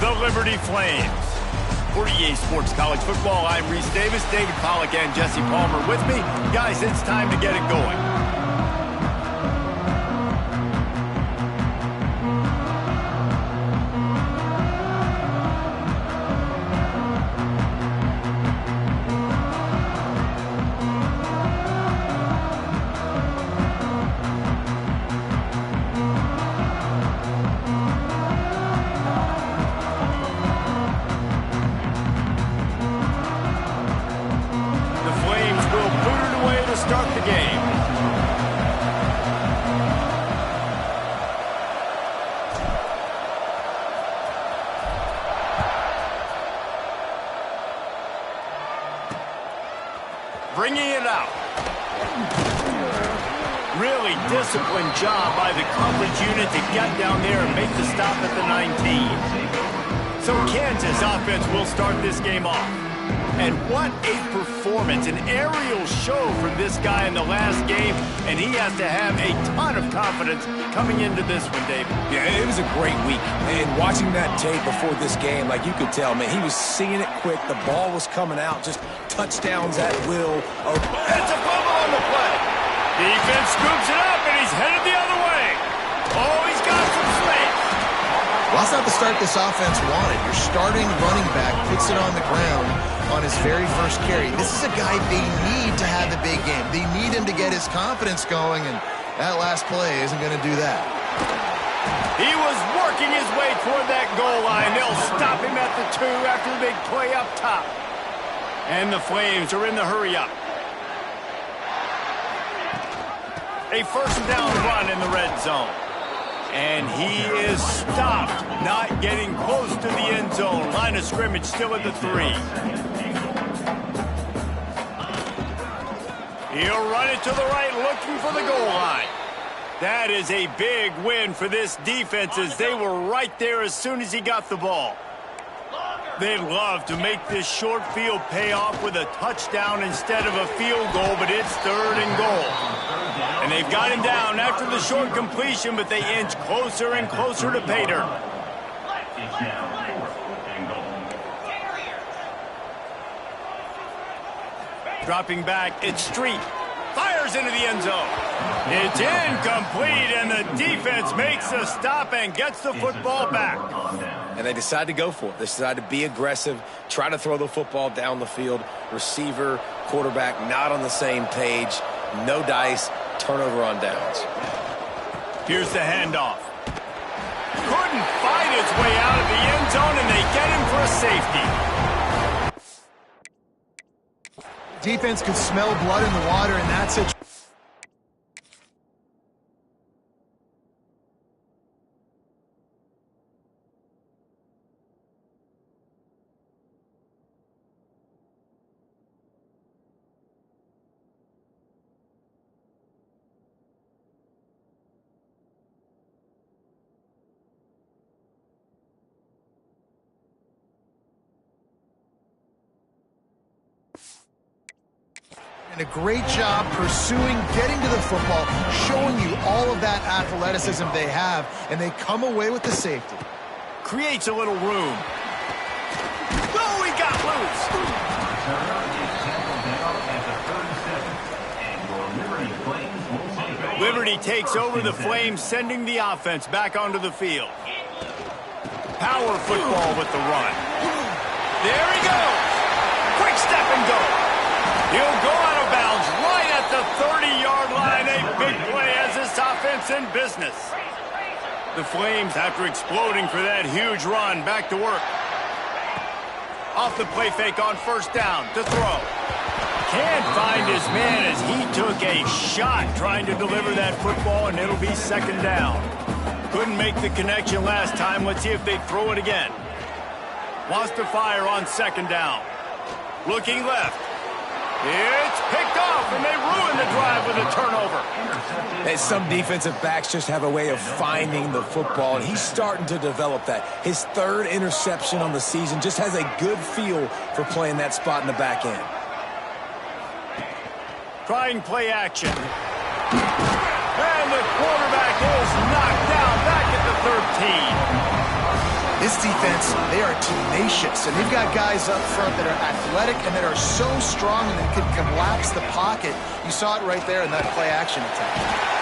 the Liberty Flames. For EA Sports College Football, I'm Reese Davis, David Pollack, and Jesse Palmer with me. Guys, it's time to get it going. Start the game. Bringing it out. Really disciplined job by the coverage unit to get down there and make the stop at the 19. So Kansas offense will start this game off. And what a performance, an aerial show from this guy in the last game, and he has to have a ton of confidence coming into this one, David. Yeah, it was a great week. And watching that tape before this game, like you could tell, man, he was seeing it quick. The ball was coming out, just touchdowns at will. It's a fumble on the play. Defense scoops it up, and he's headed the other way. Oh, he's got some space. Well, that's not the start this offense wanted. Your starting running back puts it on the ground on his very first carry. This is a guy they need to have the big game. They need him to get his confidence going, and that last play isn't going to do that. He was working his way toward that goal line. They'll stop him at the 2 after the big play up top. And the Flames are in the hurry-up. A first down run in the red zone. And he is stopped, not getting close to the end zone. Line of scrimmage still at the 3. He'll run it to the right, looking for the goal line. That is a big win for this defense, as they were right there as soon as he got the ball. They'd love to make this short field pay off with a touchdown instead of a field goal, but it's 3rd and goal. And they've got him down after the short completion, but they inch closer and closer to pay dirt. Dropping back, it's Street. Fires into the end zone. It's incomplete, and the defense makes a stop and gets the football back. And they decide to go for it. They decide to be aggressive, try to throw the football down the field. Receiver, quarterback, not on the same page. No dice, turnover on downs. Here's the handoff. Couldn't find his way out of the end zone, and they get him for a safety. Defense could smell blood in the water, and that's it. A great job pursuing, getting to the football, showing you all of that athleticism they have, and they come away with the safety. Creates a little room. Oh, he got loose. Liberty takes over the Flames, sending the offense back onto the field. Power football with the run. There he goes. Quick step and go. He'll go out of bounds right at the 30-yard line. A big play as this offense in business. The Flames, after exploding for that huge run, back to work. Off the play fake on first down to throw. Can't find his man as he took a shot trying to deliver that football, and it'll be 2nd down. Couldn't make the connection last time. Let's see if they throw it again. Wants to fire on 2nd down. Looking left. It's picked off, and they ruin the drive with a turnover. And some defensive backs just have a way of finding the football, and he's starting to develop that. His 3rd interception on the season, just has a good feel for playing that spot in the back end. Trying play action. And the quarterback is knocked down back at the 13. This defense, they are tenacious, and they've got guys up front that are athletic and that are so strong and that can collapse the pocket. You saw it right there in that play-action attack.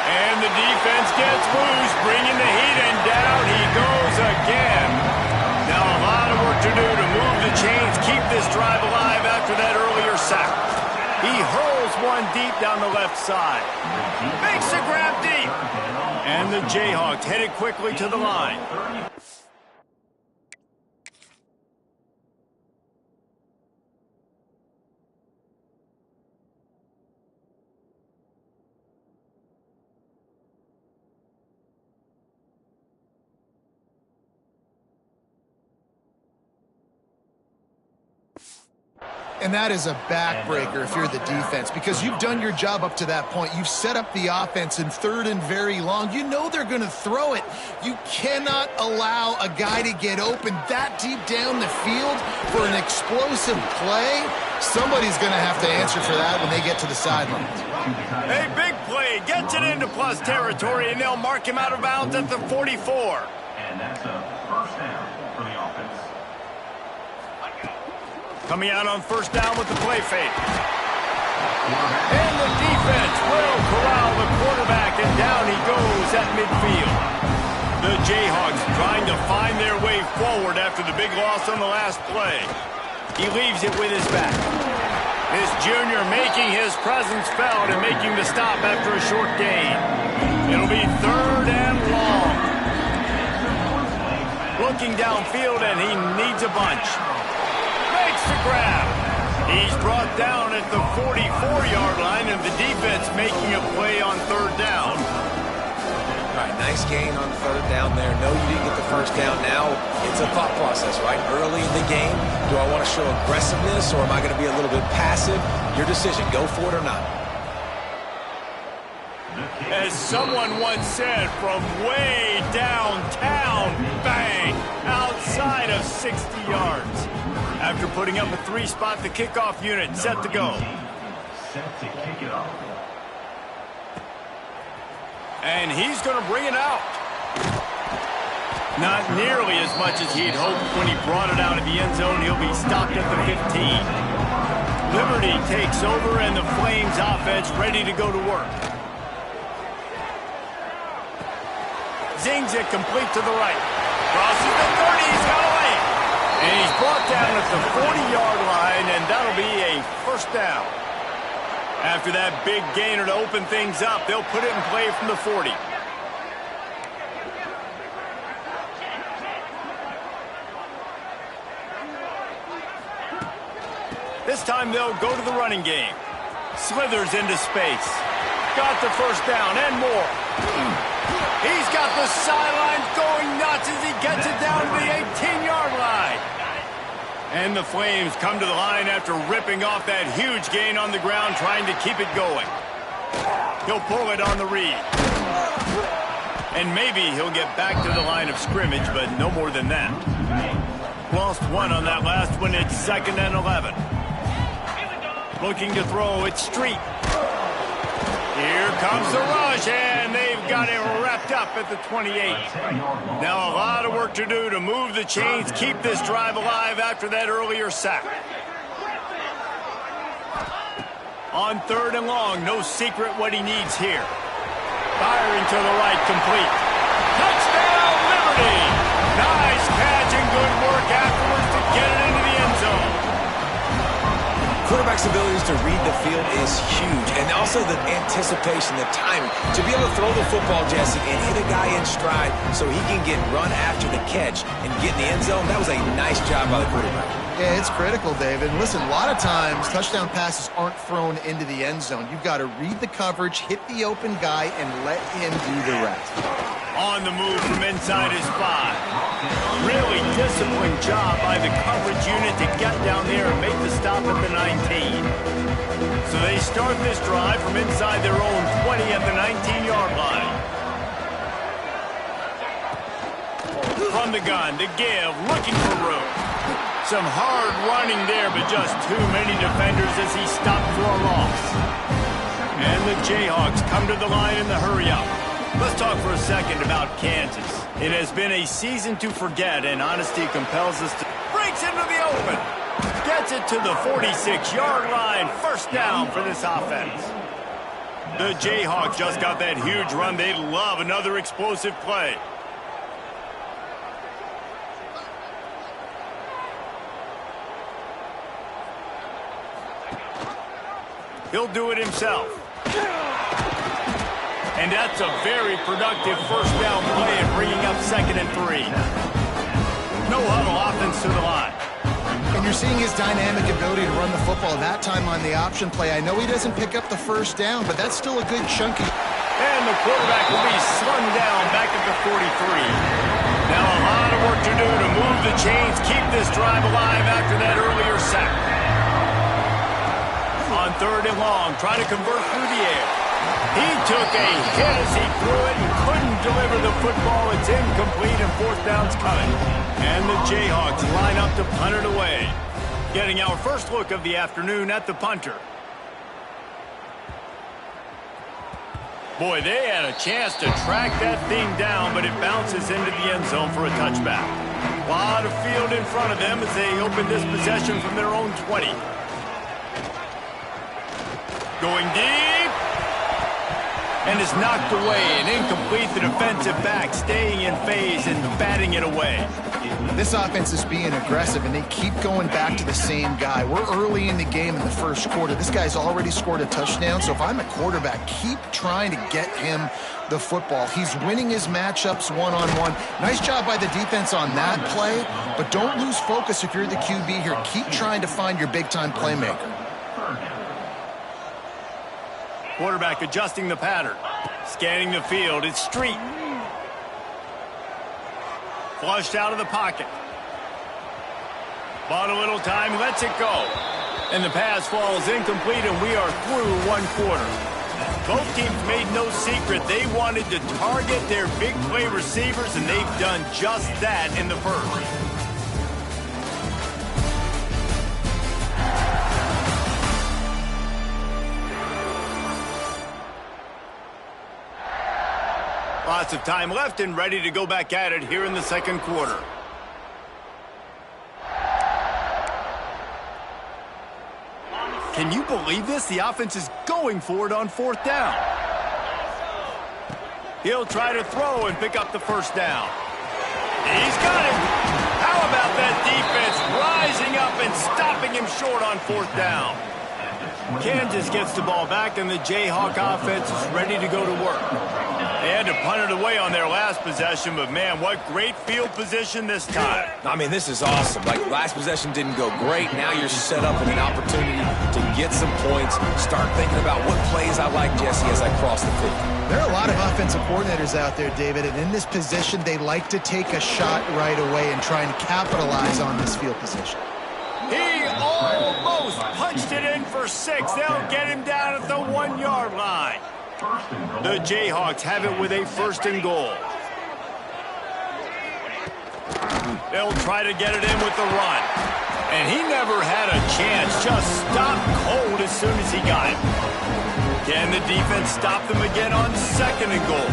And the defense gets loose, bringing the heat, and down he goes again. Now a lot of work to do to move the chains, keep this drive alive after that earlier sack. He hurls one deep down the left side. Makes the grab deep. And the Jayhawks headed quickly to the line. And that is a backbreaker if you're the defense, because you've done your job up to that point. You've set up the offense in 3rd and very long. You know they're going to throw it. You cannot allow a guy to get open that deep down the field for an explosive play. Somebody's going to have to answer for that when they get to the sidelines. A big play gets it into plus territory, and they'll mark him out of bounds at the 44. And that's a first down for the offense. Coming out on first down with the play fake. And the defense will corral the quarterback, and down he goes at midfield. The Jayhawks trying to find their way forward after the big loss on the last play. He leaves it with his back. His junior making his presence felt and making the stop after a short gain. It'll be 3rd and long. Looking downfield, and he needs a bunch. Makes the grab. He's brought down at the 44-yard line, and the defense making a play on 3rd down. All right, nice gain on 3rd down there. No, you didn't get the first down. Now it's a thought process, right? Early in the game, do I want to show aggressiveness, or am I going to be a little bit passive? Your decision. Go for it or not. As someone once said, from way downtown, bang, outside of 60 yards. After putting up a 3-spot, the kickoff unit set to go. Set to kick it off. And he's going to bring it out. Not nearly as much as he'd hoped when he brought it out of the end zone. He'll be stopped at the 15. Liberty takes over, and the Flames offense ready to go to work. Zings it complete to the right. Crosses the 30. He's got away. And he's brought down at the 40-yard line, and that'll be a first down. After that big gainer to open things up, they'll put it in play from the 40. This time they'll go to the running game. Slithers into space. Got the first down and more. He's got the sidelines going nuts as he gets it down to the 18-yard line. And the Flames come to the line after ripping off that huge gain on the ground, trying to keep it going. He'll pull it on the read. And maybe he'll get back to the line of scrimmage, but no more than that. Lost one on that last one. It's 2nd and 11. Looking to throw, it's Street. Here comes the rush, and they've got it wrapped up at the 28. Now a lot of work to do to move the chains, keep this drive alive after that earlier sack. On 3rd and long, no secret what he needs here. Firing to the right, complete. Touchdown, Liberty! Nice catch and good work afterwards to get it into the end zone. Quarterback's abilities to read the field is huge, and also the anticipation, the timing. To be able to throw the football, Jesse, and hit a guy in stride so he can get run after the catch and get in the end zone, that was a nice job by the quarterback. Yeah, it's critical, David. Listen, a lot of times touchdown passes aren't thrown into the end zone. You've got to read the coverage, hit the open guy, and let him do the rest. On the move from inside his 5. Really disciplined job by the coverage unit to get down there and make the stop at the 19. So they start this drive from inside their own 20 at the 19-yard line. From the gun to give, looking for room. Some hard running there, but just too many defenders as he stopped for a loss. And the Jayhawks come to the line in the hurry-up. Let's talk for a second about Kansas. It has been a season to forget, and honesty compels us to... Breaks into the open. Gets it to the 46-yard line. First down for this offense. The Jayhawks just got that huge run. They'd love another explosive play. He'll do it himself. And that's a very productive first down play and bringing up 2nd and 3. No huddle offense to the line. And you're seeing his dynamic ability to run the football. That time on the option play, I know he doesn't pick up the first down, but that's still a good chunky. And the quarterback will be slung down back at the 43. Now a lot of work to do to move the chains, keep this drive alive after that earlier sack. On 3rd and long, trying to convert through the air. He took a hit as he threw it and couldn't deliver the football. It's incomplete and 4th down's coming. And the Jayhawks line up to punt it away. Getting our first look of the afternoon at the punter. Boy, they had a chance to track that thing down, but it bounces into the end zone for a touchback. A lot of field in front of them as they open this possession from their own 20. Going deep. And is knocked away and incomplete. The defensive back staying in phase and batting it away. This offense is being aggressive, and they keep going back to the same guy. We're early in the game in the first quarter. This guy's already scored a touchdown, so if I'm a quarterback, keep trying to get him the football. He's winning his matchups one-on-one. Nice job by the defense on that play, but don't lose focus if you're the QB here. Keep trying to find your big-time playmaker. Quarterback adjusting the pattern. Scanning the field. It's Street. Flushed out of the pocket. Bought a little time. Lets it go. And the pass falls incomplete, and we are through 1 quarter. Both teams made no secret. They wanted to target their big play receivers, and they've done just that in the first. Lots of time left and ready to go back at it here in the second quarter. Can you believe this? The offense is going for it on 4th down. He'll try to throw and pick up the first down. He's got it. How about that defense rising up and stopping him short on 4th down? Kansas gets the ball back, and the Jayhawk offense is ready to go to work. They had to punt it away on their last possession, but man, what great field position this time. I mean, this is awesome. Like, last possession didn't go great. Now you're set up with an opportunity to get some points. Start thinking about what plays I like, Jesse, as I cross the field. There are a lot of offensive coordinators out there, David, and in this position, they like to take a shot right away and try and capitalize on this field position. He almost punched it in for 6. They'll get him down at the 1-yard line. The Jayhawks have it with a 1st and goal. They'll try to get it in with the run. And he never had a chance. Just stopped cold as soon as he got it. Can the defense stop them again on 2nd and goal?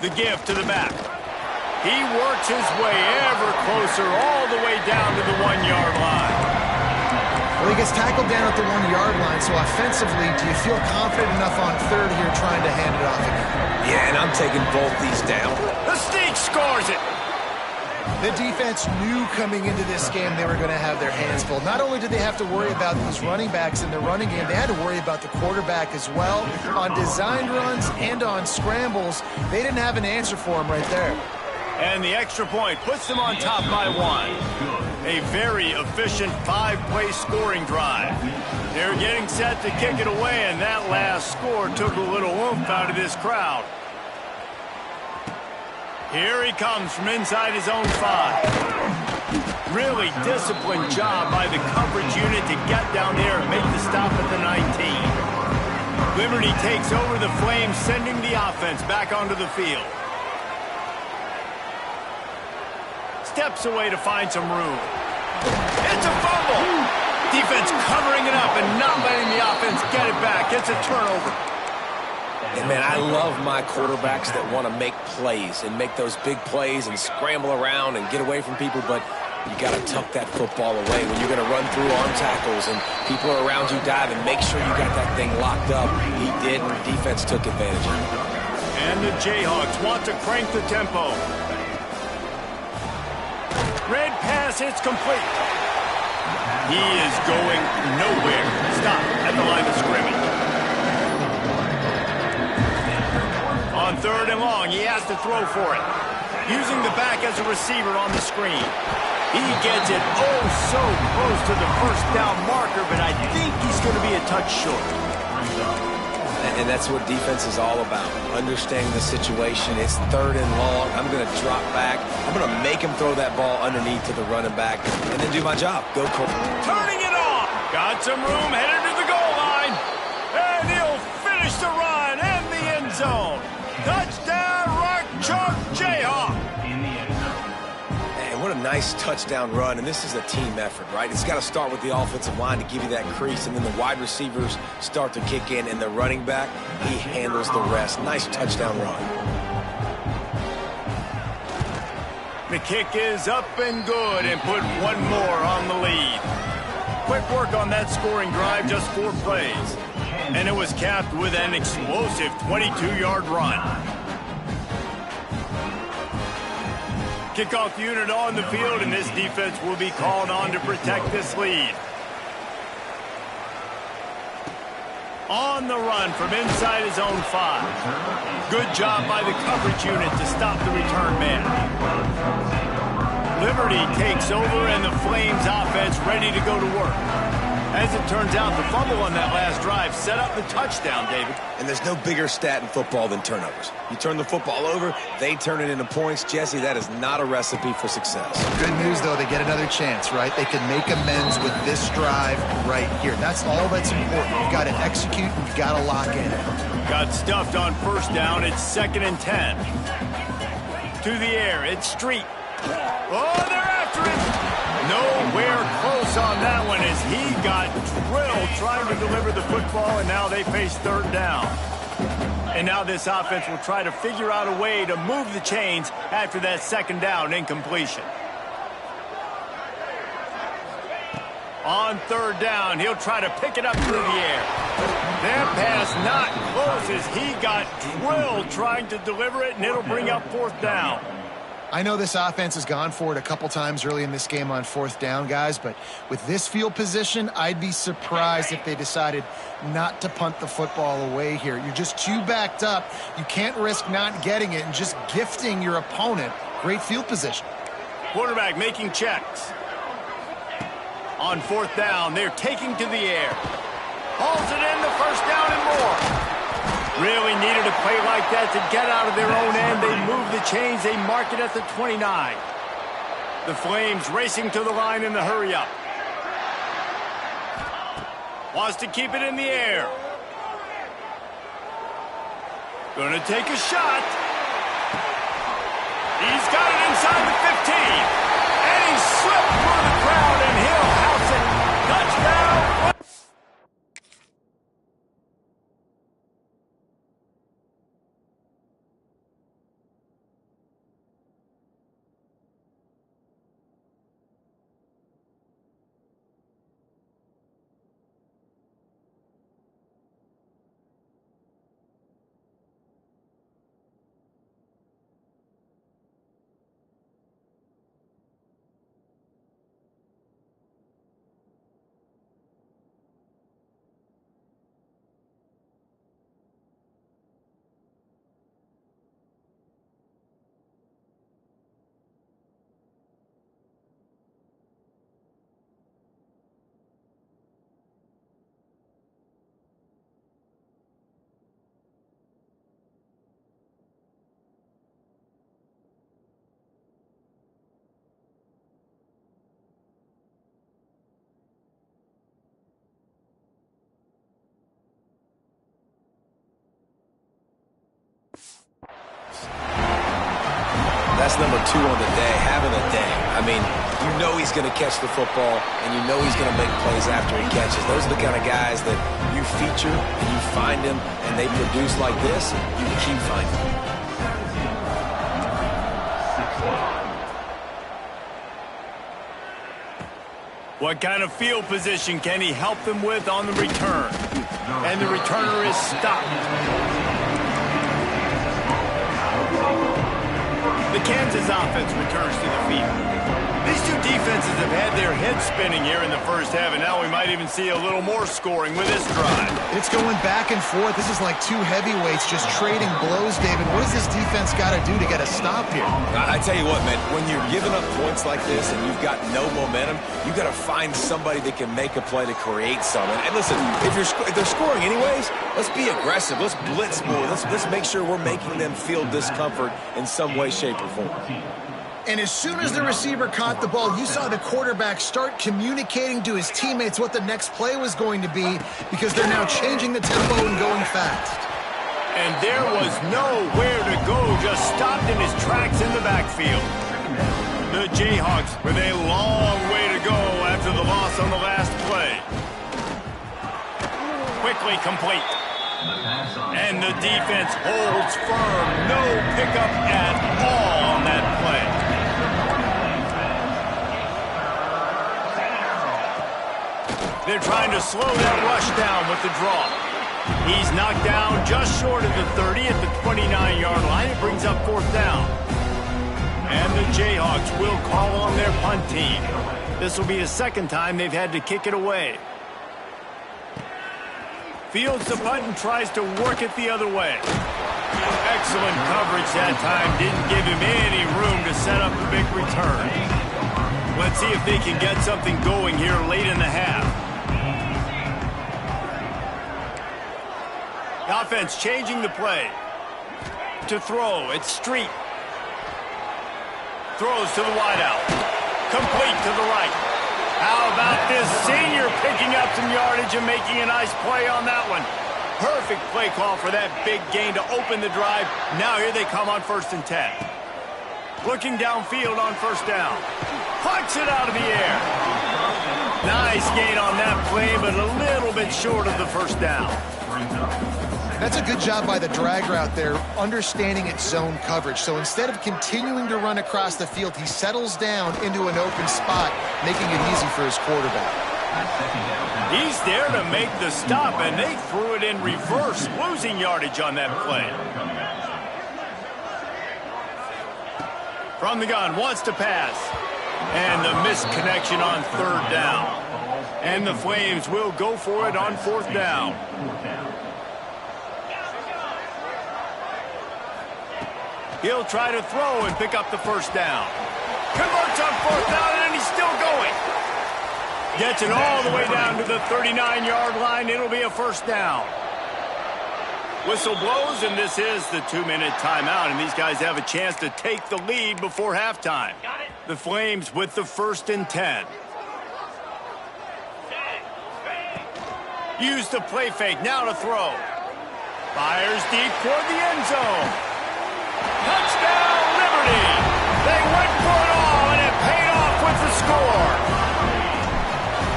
The give to the back. He works his way ever closer all the way down to the 1-yard line. Well, he gets tackled down at the 1-yard line, so offensively, do you feel confident enough on 3rd here trying to hand it off again? Yeah, and I'm taking both these down. The Sneak scores it. The defense knew coming into this game they were going to have their hands full. Not only did they have to worry about these running backs in the running game, they had to worry about the quarterback as well. On designed runs and on scrambles, they didn't have an answer for him right there. And the extra point puts them on top by 1. A very efficient 5-play scoring drive. They're getting set to kick it away, and that last score took a little oomph out of this crowd. Here he comes from inside his own 5. Really disciplined job by the coverage unit to get down there and make the stop at the 19. Liberty takes over the Flames, sending the offense back onto the field. Steps away to find some room. It's a fumble. Defense covering it up and not letting the offense get it back. It's a turnover. And, man, I love my quarterbacks that want to make plays and make those big plays and scramble around and get away from people, but you got to tuck that football away when you're going to run through arm tackles and people are around you diving. Make sure you got that thing locked up. He did, and the defense took advantage of it. And the Jayhawks want to crank the tempo. Red pass, it's complete. He is going nowhere. Stop at the line of scrimmage. On 3rd and long, he has to throw for it. Using the back as a receiver on the screen. He gets it oh so close to the first down marker, but I think he's going to be a touch short. And that's what defense is all about, understanding the situation. It's 3rd and long. I'm going to drop back. I'm going to make him throw that ball underneath to the running back and then do my job. Go, Cole. Turning it on. Got some room, headed to the goal line. And he'll finish the run and the end zone. Touchdown, Rock Chalk Jayhawk. What a nice touchdown run, and this is a team effort, right? It's got to start with the offensive line to give you that crease, and then the wide receivers start to kick in, and the running back, he handles the rest. Nice touchdown run. The kick is up and good, and put one more on the lead. Quick work on that scoring drive, just 4 plays. And it was capped with an explosive 22-yard run. Kickoff unit on the field, and this defense will be called on to protect this lead. On the run from inside his own 5. Good job by the coverage unit to stop the return man. Liberty takes over, and the Flames offense ready to go to work. As it turns out, the fumble on that last drive set up the touchdown, David. And there's no bigger stat in football than turnovers. You turn the football over, they turn it into points. Jesse, that is not a recipe for success. Good news, though, they get another chance, right? They can make amends with this drive right here. That's all that's important. You've got to execute, and you've got to lock in. Got stuffed on 1st down. It's 2nd and 10. To the air, it's Street. Oh, they're after him. Nowhere close on that one as he got drilled trying to deliver the football, and now they face 3rd down. And now this offense will try to figure out a way to move the chains after that 2nd down incompletion. On 3rd down, he'll try to pick it up through the air. That pass not close as he got drilled trying to deliver it, and it'll bring up 4th down. I know this offense has gone for it a couple times early in this game on 4th down, guys, but with this field position, I'd be surprised if they decided not to punt the football away here. You're just too backed up. You can't risk not getting it and just gifting your opponent great field position. Quarterback making checks. On 4th down, they're taking to the air. Hauls it in, the 1st down and more. Really needed a play like that to get out of their own end. They move the chains. They mark it at the 29. The Flames racing to the line in the hurry-up. Wants to keep it in the air. Going to take a shot. He's got it inside the 15. And he slipped through the crowd, and he'll house it. Touchdown. That's number 2 on the day, having a day. I mean, you know he's going to catch the football, and you know he's going to make plays after he catches. Those are the kind of guys that you feature, and you find them, and they produce like this, you keep finding them. What kind of field position can he help them with on the return? And the returner is stopped. The Kansas offense returns to the field. These two defenses have had their heads spinning here in the first half, and now we might even see a little more scoring with this drive. It's going back and forth. This is like two heavyweights just trading blows, David. What does this defense got to do to get a stop here? I tell you what, man, when you're giving up points like this and you've got no momentum, you got to find somebody that can make a play to create something. And listen, if they're scoring anyways, let's be aggressive. Let's blitz more. Let's make sure we're making them feel discomfort in some way, shape, or form. And as soon as the receiver caught the ball, you saw the quarterback start communicating to his teammates what the next play was going to be, because they're now changing the tempo and going fast. And there was nowhere to go, just stopped in his tracks in the backfield. The Jayhawks with a long way to go after the loss on the last play. Quickly complete. And the defense holds firm. No pickup at all on that play. They're trying to slow that rush down with the draw. He's knocked down just short of the 30 at the 29-yard line. It brings up 4th down. And the Jayhawks will call on their punt team. This will be the second time they've had to kick it away. Fields the punt and tries to work it the other way. Excellent coverage that time. Didn't give him any room to set up the big return. Let's see if they can get something going here late in the half. The offense changing the play. To throw, it's Street. Throws to the wideout. Complete to the right. How about this senior picking up some yardage and making a nice play on that one? Perfect play call for that big gain to open the drive. Now here they come on 1st and 10. Looking downfield on 1st down. Punts it out of the air. Nice gain on that play, but a little bit short of the 1st down. That's a good job by the drag route there, understanding its zone coverage. So instead of continuing to run across the field, he settles down into an open spot, making it easy for his quarterback. He's there to make the stop, and they threw it in reverse, losing yardage on that play. From the gun, wants to pass. And the missed connection on 3rd down. And the Flames will go for it on 4th down. He'll try to throw and pick up the 1st down. Converts on 4th down, and he's still going. Gets it all the way down to the 39-yard line. It'll be a 1st down. Whistle blows, and this is the 2-minute timeout, and these guys have a chance to take the lead before halftime. The Flames with the 1st and 10. Use the play fake, now to throw. Fires deep toward the end zone. Touchdown, Liberty! They went for it all, and it paid off with the score.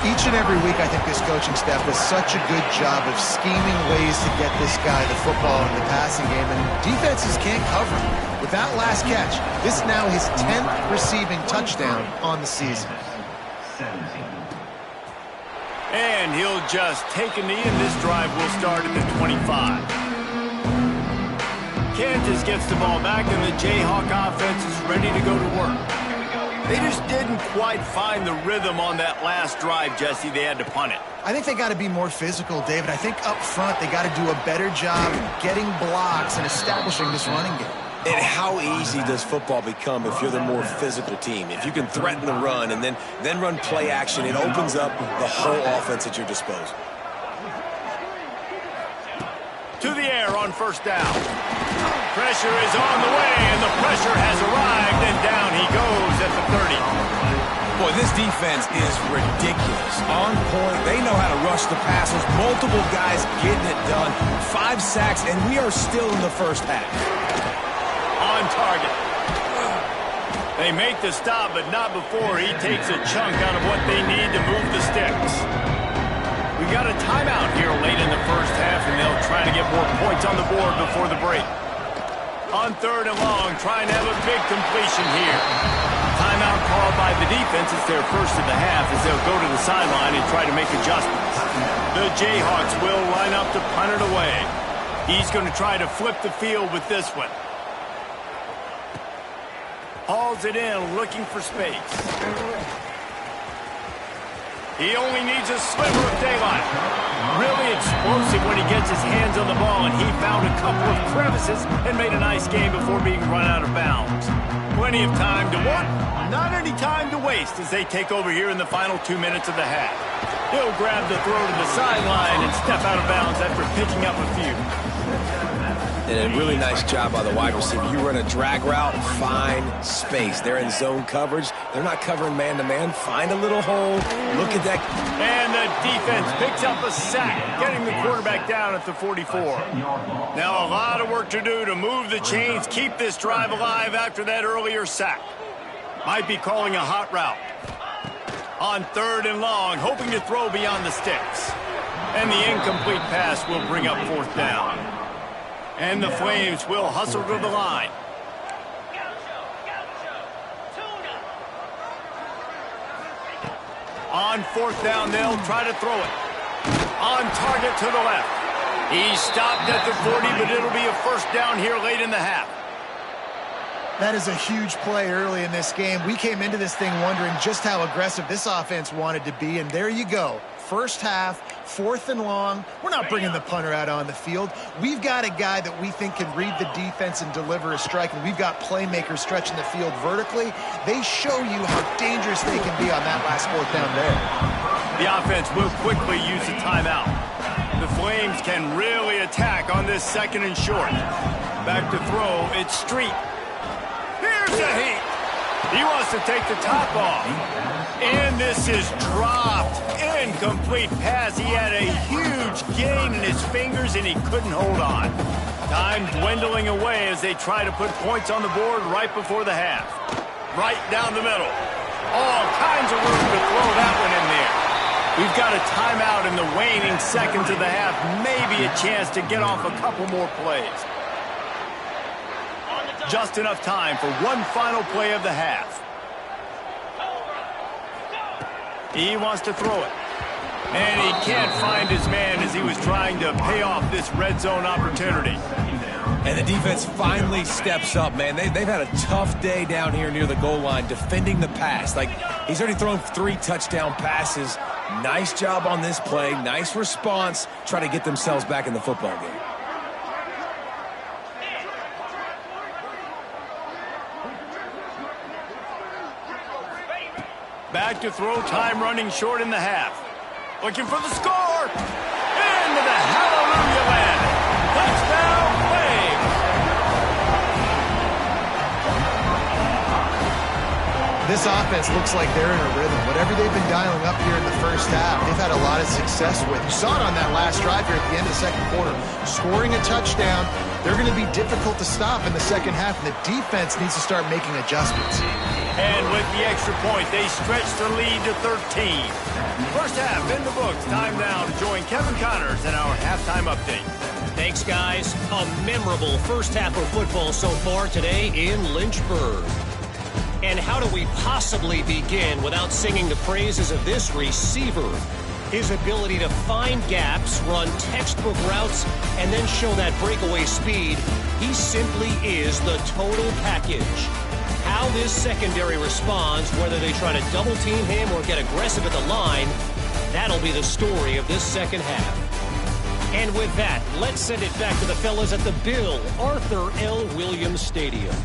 Each and every week, I think this coaching staff does such a good job of scheming ways to get this guy the football in the passing game, and defenses can't cover him. With that last catch, this is now his 10th receiving touchdown on the season. And he'll just take a knee, and this drive will start at the 25. Kansas gets the ball back, and the Jayhawk offense is ready to go to work. They just didn't quite find the rhythm on that last drive, Jesse. They had to punt it. I think they got to be more physical, David. I think up front they got to do a better job getting blocks and establishing this running game. And how easy does football become if you're the more physical team? If you can threaten the run and then run play action, it opens up the whole offense at your disposal. To the air on 1st down. Pressure is on the way, and the pressure has arrived, and down he goes at the 30. Boy, this defense is ridiculous. On point, they know how to rush the passers. Multiple guys getting it done. 5 sacks, and we are still in the first half. On target. They make the stop, but not before he takes a chunk out of what they need to move the sticks. We got a timeout here late in the first half, and they'll try to get more points on the board before the break. On 3rd and long, trying to have a big completion here. Timeout called by the defense. It's their first of the half as they'll go to the sideline and try to make adjustments. The Jayhawks will line up to punt it away. He's going to try to flip the field with this one. Hauls it in, looking for space. He only needs a sliver of daylight. Really explosive when he gets his hands on the ball, and he found a couple of crevices and made a nice game before being run out of bounds. Plenty of time to work, not any time to waste as they take over here in the final 2 minutes of the half. He'll grab the throw to the sideline and step out of bounds after picking up a few. And a really nice job by the wide receiver. You run a drag route, find space. They're in zone coverage. They're not covering man-to-man. Find a little hole. Look at that. And the defense picks up a sack, getting the quarterback down at the 44. Now a lot of work to do to move the chains, keep this drive alive after that earlier sack. Might be calling a hot route. On 3rd and long, hoping to throw beyond the sticks. And the incomplete pass will bring up 4th down. And the Flames will hustle to the line. On 4th down, they'll try to throw it. On target to the left. He stopped at the 40, but it'll be a first down here late in the half. That is a huge play early in this game. We came into this thing wondering just how aggressive this offense wanted to be, and there you go. First half, 4th and long. We're not bringing the punter out on the field. We've got a guy that we think can read the defense and deliver a strike, and we've got playmakers stretching the field vertically. They show you how dangerous they can be on that last 4th down there. The offense will quickly use the timeout. The Flames can really attack on this 2nd and short. Back to throw, it's Street. Here's a heat. He wants to take the top off. And this is dropped. Incomplete pass. He had a huge gain in his fingers, and he couldn't hold on. Time dwindling away as they try to put points on the board right before the half. Right down the middle. All kinds of room to throw that one in there. We've got a timeout in the waning seconds of the half. Maybe a chance to get off a couple more plays. Just enough time for one final play of the half. He wants to throw it. And he can't find his man as he was trying to pay off this red zone opportunity. And the defense finally steps up, man. They've had a tough day down here near the goal line defending the pass. Like, he's already thrown 3 touchdown passes. Nice job on this play. Nice response. Try to get themselves back in the football game. Back to throw, time running short in the half. Looking for the score. Into the hallelujah land. Touchdown, Flames. This offense looks like they're in a rhythm. Whatever they've been dialing up here in the first half, they've had a lot of success with. You saw it on that last drive here at the end of the 2nd quarter. Scoring a touchdown, they're going to be difficult to stop in the 2nd half, and the defense needs to start making adjustments. And with the extra point, they stretch the lead to 13. First half in the books. Time now to join Kevin Connors in our halftime update. Thanks, guys. A memorable first half of football so far today in Lynchburg. And how do we possibly begin without singing the praises of this receiver? His ability to find gaps, run textbook routes, and then show that breakaway speed. He simply is the total package. How this secondary responds, whether they try to double team him or get aggressive at the line, that'll be the story of this 2nd half. And with that, let's send it back to the fellas at the Bill Arthur L. Williams Stadium.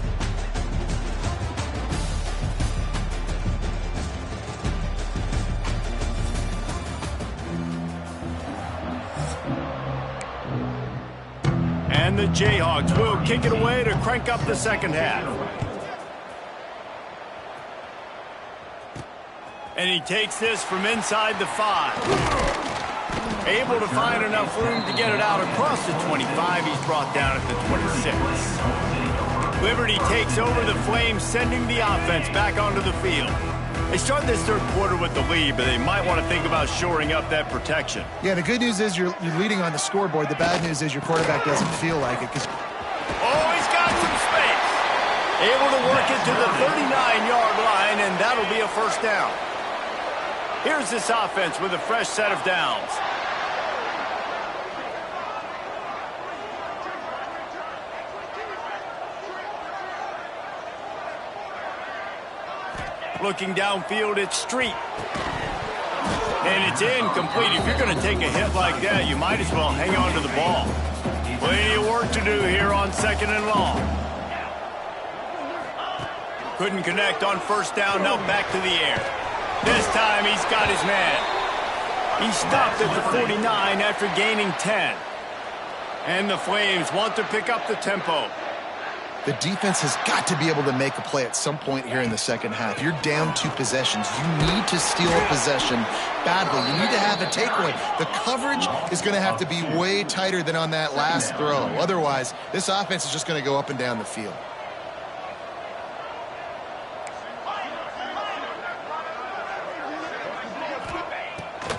And the Jayhawks will kick it away to crank up the 2nd half. And he takes this from inside the 5. Able to find enough room to get it out across the 25. He's brought down at the 26. Liberty takes over the Flames, sending the offense back onto the field. They start this third quarter with the lead, but they might want to think about shoring up that protection. Yeah, the good news is you're leading on the scoreboard. The bad news is your quarterback doesn't feel like it. Oh, he's got some space. Able to work it to the 39-yard line, and that'll be a first down. Here's this offense with a fresh set of downs. Looking downfield, it's Street. And it's incomplete. If you're going to take a hit like that, you might as well hang on to the ball. Plenty of work to do here on 2nd and long. Couldn't connect on first down, now back to the air. This time he's got his man. He stopped at the 49 after gaining 10. And the Flames want to pick up the tempo. The defense has got to be able to make a play at some point here in the second half. You're down 2 possessions. You need to steal a possession badly. You need to have a takeaway. The coverage is going to have to be way tighter than on that last throw. Otherwise, this offense is just going to go up and down the field.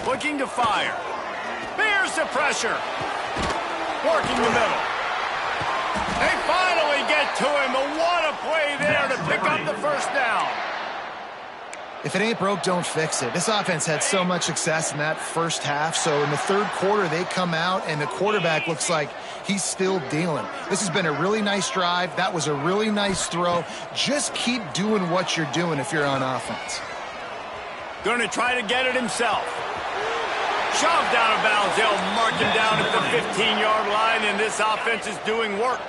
Looking to fire. There's the pressure. Working the middle. They finally get to him, but what a play there to pick up the first down. If it ain't broke, don't fix it. This offense had so much success in that first half, so in the third quarter, they come out, and the quarterback looks like he's still dealing. This has been a really nice drive. That was a really nice throw. Just keep doing what you're doing if you're on offense. Going to try to get it himself. Shoved out of bounds. They'll mark him down at the 15-yard line, and this offense is doing work.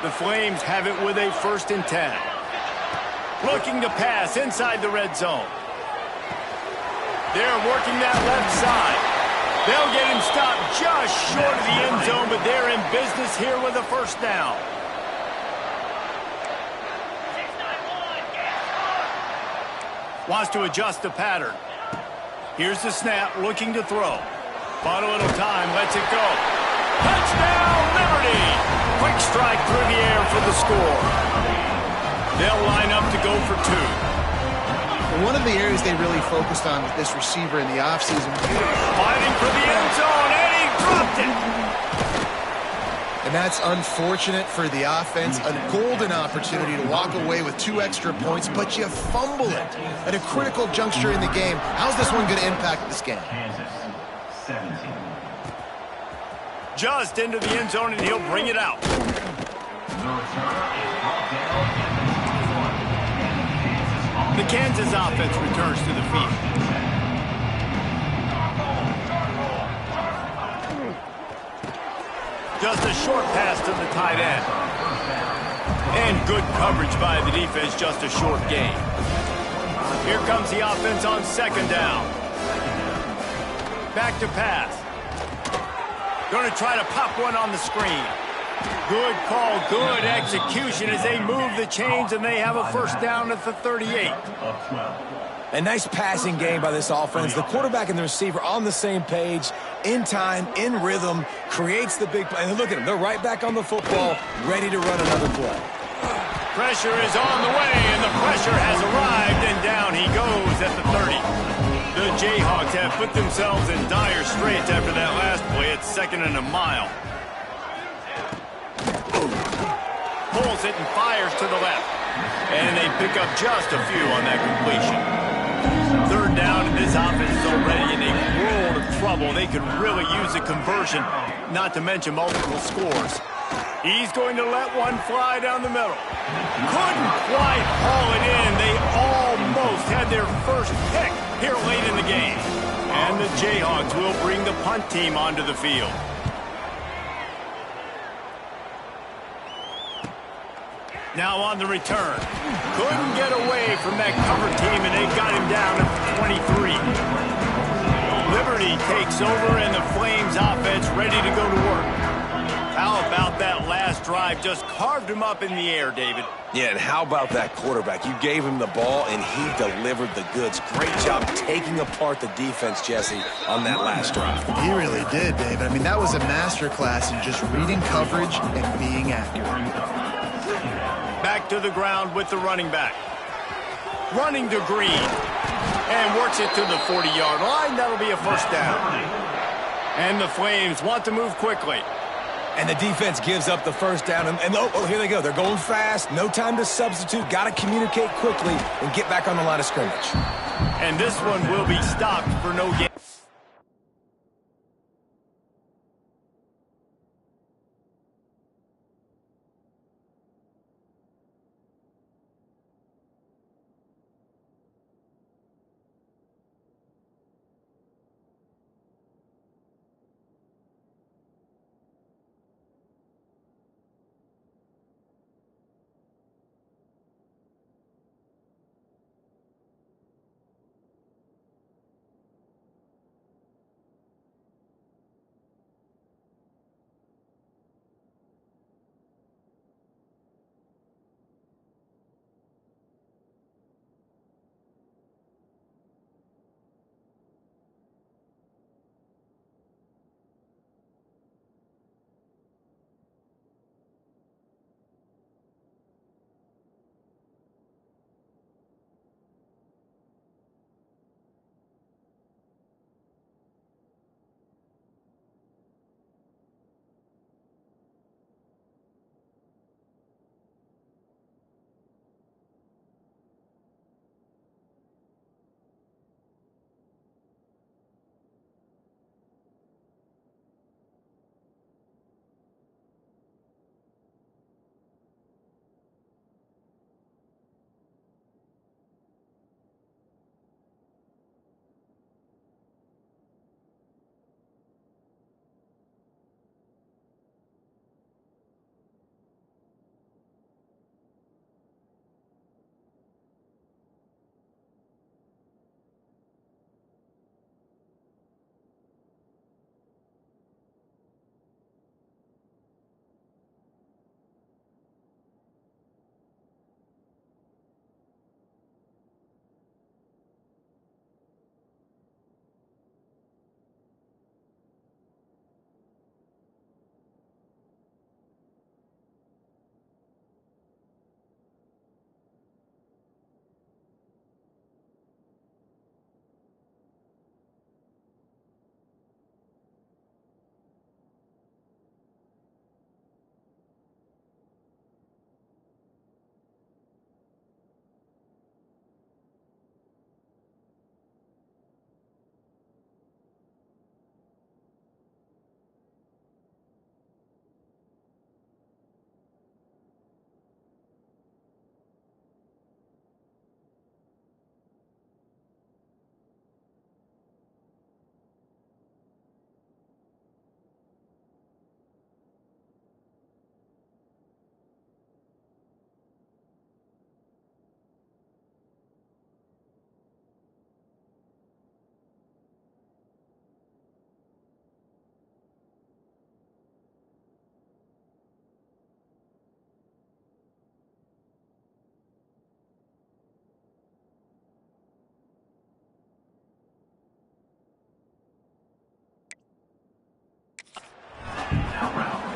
The Flames have it with a 1st and 10. Looking to pass inside the red zone. They're working that left side. They'll get him stopped just short of the end zone, but they're in business here with a first down. Wants to adjust the pattern. Here's the snap, looking to throw. Bought a little time, lets it go. Touchdown, Liberty! Quick strike through the air for the score. They'll line up to go for 2. One of the areas they really focused on with this receiver in the offseason. Fighting for the end zone, and he dropped it! And that's unfortunate for the offense. A golden opportunity to walk away with 2 extra points, but you fumble it at a critical juncture in the game. How's this one going to impact this game? Kansas, 17. Just into the end zone, and he'll bring it out. The return is brought down at The Kansas offense returns to the field. Just a short pass to the tight end. And good coverage by the defense, just a short gain. Here comes the offense on 2nd down. Back to pass. Going to try to pop one on the screen. Good call, good execution as they move the chains, and they have a first down at the 38. of 12. A nice passing game by this offense. The quarterback and the receiver on the same page, in time, in rhythm, creates the big play. And look at them. They're right back on the football, ready to run another play. Pressure is on the way, and the pressure has arrived, and down he goes at the 30. The Jayhawks have put themselves in dire straits after that last play. It's 2nd and a mile. Pulls it and fires to the left. And they pick up just a few on that completion. 3rd down, and this offense is already in a world of trouble. They could really use a conversion, not to mention multiple scores. He's going to let one fly down the middle. Couldn't quite haul it in. They almost had their first pick here late in the game. And the Jayhawks will bring the punt team onto the field. Now on the return. Couldn't get away from that cover team, and they got him down at 23. Liberty takes over, and the Flames offense ready to go to work. How about that last drive? Just carved him up in the air, David. Yeah, and how about that quarterback? You gave him the ball, and he delivered the goods. Great job taking apart the defense, Jesse, on that last drive. He really did, David. I mean, that was a masterclass in just reading coverage and being accurate. back to the ground with the running back. Running to Green. And works it to the 40-yard line. That'll be a first down. And the Flames want to move quickly. And the defense gives up the first down. And oh, here they go. They're going fast. No time to substitute. Got to communicate quickly and get back on the line of scrimmage. And this one will be stopped for no gain.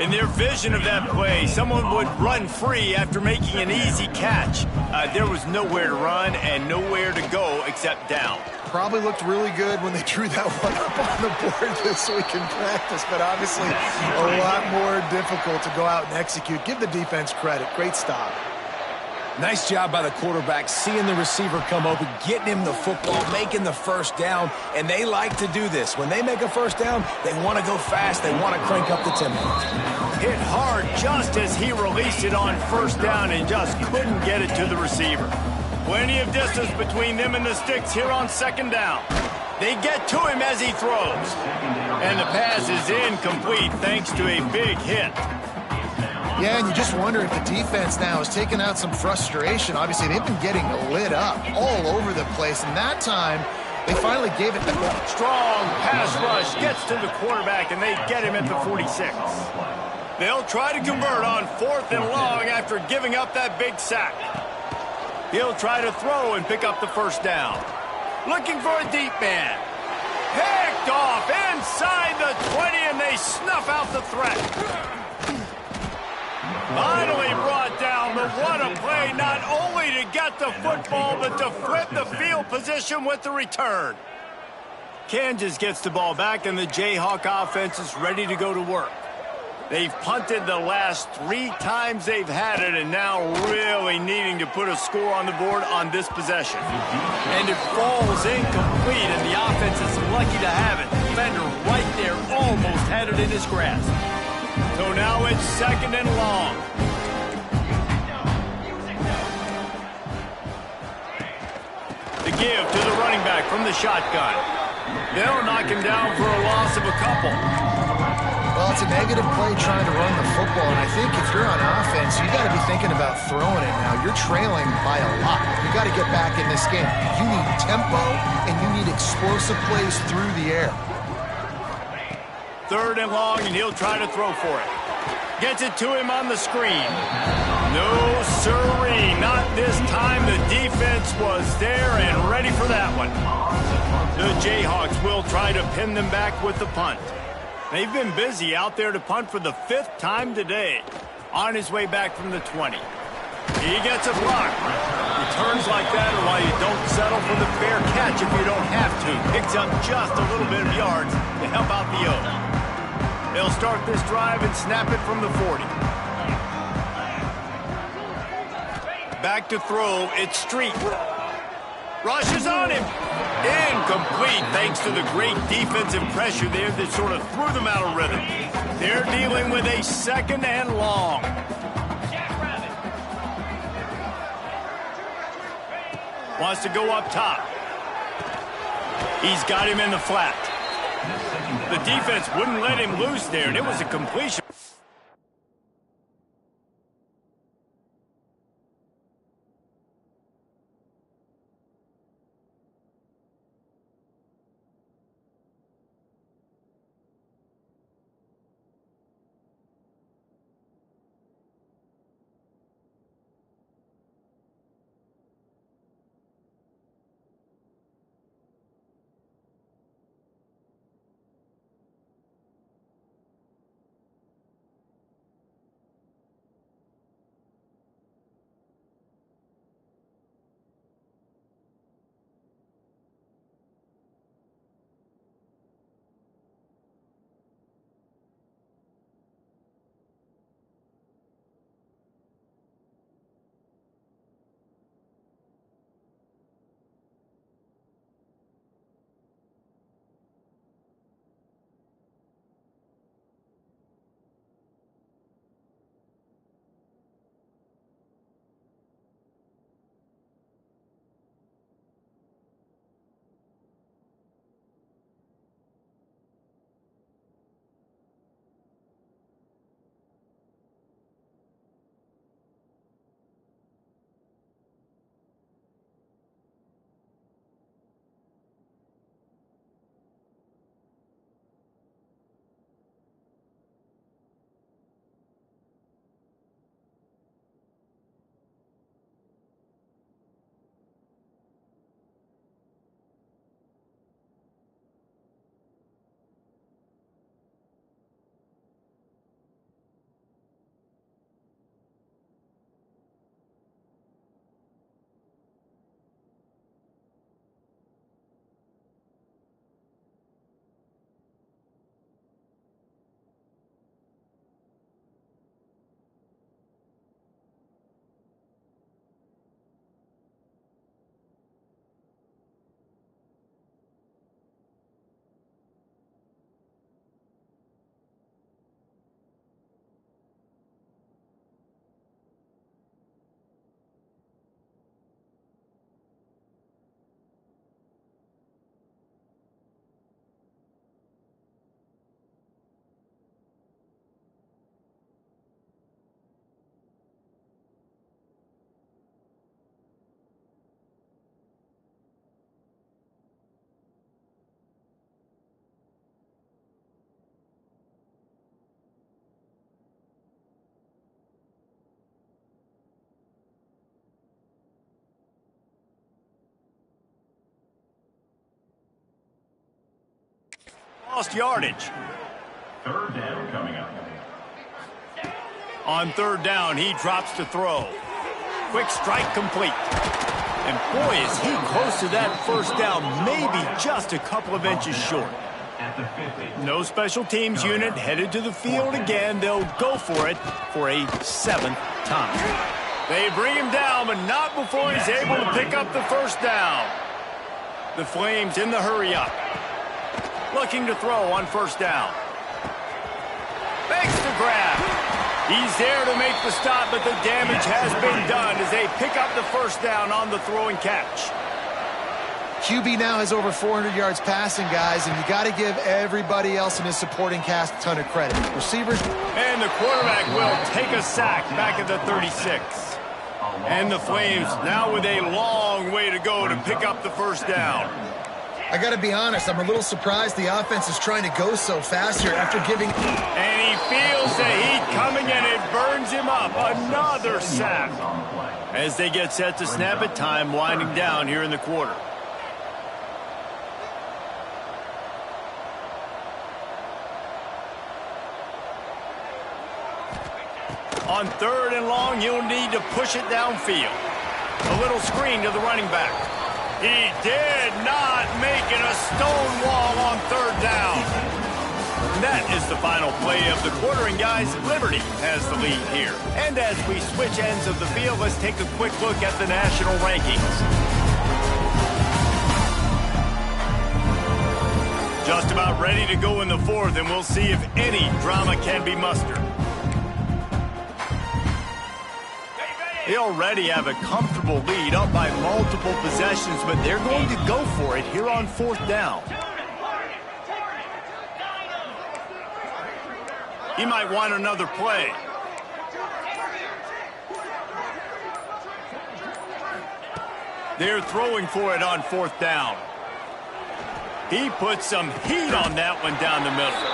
In their vision of that play, someone would run free after making an easy catch. There was nowhere to run and nowhere to go except down. Probably looked really good when they drew that one up on the board this week in practice, but obviously a lot more difficult to go out and execute. Give the defense credit. Great stop. Nice job by the quarterback, seeing the receiver come open, getting him the football, making the first down, and they like to do this. When they make a first down, they want to go fast, they want to crank up the tempo. Hit hard just as he released it on first down and just couldn't get it to the receiver. Plenty of distance between them and the sticks here on second down. They get to him as he throws. And the pass is incomplete thanks to a big hit. Yeah, and you just wonder if the defense now has taken out some frustration. Obviously, they've been getting lit up all over the place, and that time, they finally gave it the strong pass rush gets to the quarterback, and they get him at the 46. They'll try to convert on 4th and long after giving up that big sack. He'll try to throw and pick up the first down. Looking for a deep man. Picked off inside the 20, and they snuff out the threat. Finally brought down the what a play, not only to get the football, but to flip the field position with the return. Kansas gets the ball back, and the Jayhawk offense is ready to go to work. They've punted the last 3 times they've had it, and now really needing to put a score on the board on this possession. And it falls incomplete, and the offense is lucky to have it. Defender right there almost had it in his grasp. So now it's 2nd and long. The give to the running back from the shotgun. They'll knock him down for a loss of a couple. Well, it's a negative play trying to run the football, and I think if you're on offense, you got to be thinking about throwing it now. You're trailing by a lot. You got to get back in this game. You need tempo, and you need explosive plays through the air. 3rd and long, and he'll try to throw for it. Gets it to him on the screen. No siree, not this time. The defense was there and ready for that one. The Jayhawks will try to pin them back with the punt. They've been busy out there to punt for the 5th time today. On his way back from the 20. He gets a block. Returns like that are why you don't settle for the fair catch if you don't have to. Picks up just a little bit of yards to help out the Oaks. They'll start this drive and snap it from the 40. Back to throw, it's Street. Rushes on him. Incomplete thanks to the great defensive pressure there that sort of threw them out of rhythm. They're dealing with a 2nd and long. Wants to go up top. He's got him in the flat. The defense wouldn't let him loose there, and it was a completion. Lost yardage. 3rd down coming up. On 3rd down, he drops to throw. Quick strike complete. And boy, is he close to that first down, maybe just a couple of inches short. At the 50. No special teams unit headed to the field again. They'll go for it for a 7th time. They bring him down, but not before he's able to pick up the first down. The Flames in the hurry-up. Looking to throw on first down. Fakes the grab. He's there to make the stop, but the damage has been done as they pick up the first down on the throw and catch. QB now has over 400 yards passing, guys, and you got to give everybody else in his supporting cast a ton of credit. Receivers. And the quarterback will take a sack back at the 36. And the Flames now with a long way to go to pick up the first down. I got to be honest, I'm a little surprised the offense is trying to go so fast here after giving. And he feels the heat coming, and it burns him up. Another sack. As they get set to snap it, time winding down here in the quarter. On 3rd and long, you'll need to push it downfield. A little screen to the running back. He did not make it a stone wall on 3rd down. And that is the final play of the quarter, and guys, Liberty has the lead here. And as we switch ends of the field, let's take a quick look at the national rankings. Just about ready to go in the 4th, and we'll see if any drama can be mustered. They already have a comfortable lead up by multiple possessions, but they're going to go for it here on 4th down. He might want another play. They're throwing for it on 4th down. He put some heat on that one down the middle.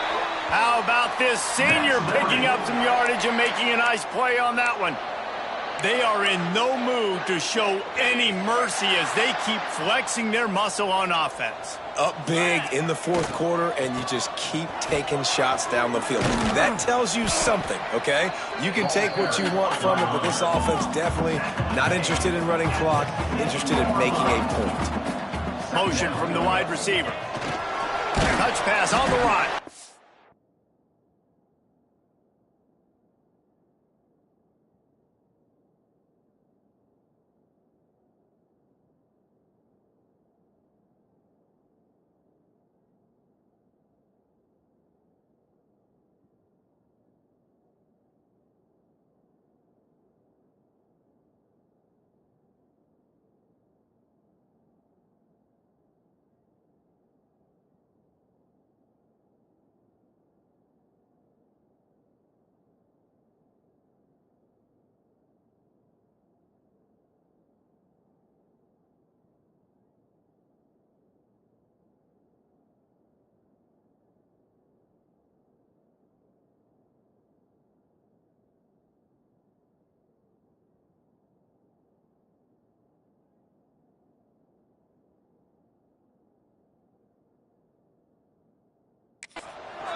How about this senior picking up some yardage and making a nice play on that one? They are in no mood to show any mercy as they keep flexing their muscle on offense. Up big in the 4th quarter, and you just keep taking shots down the field. That tells you something, okay? You can take what you want from it, but this offense definitely not interested in running clock, interested in making a point. Motion from the wide receiver. Touch pass on the run.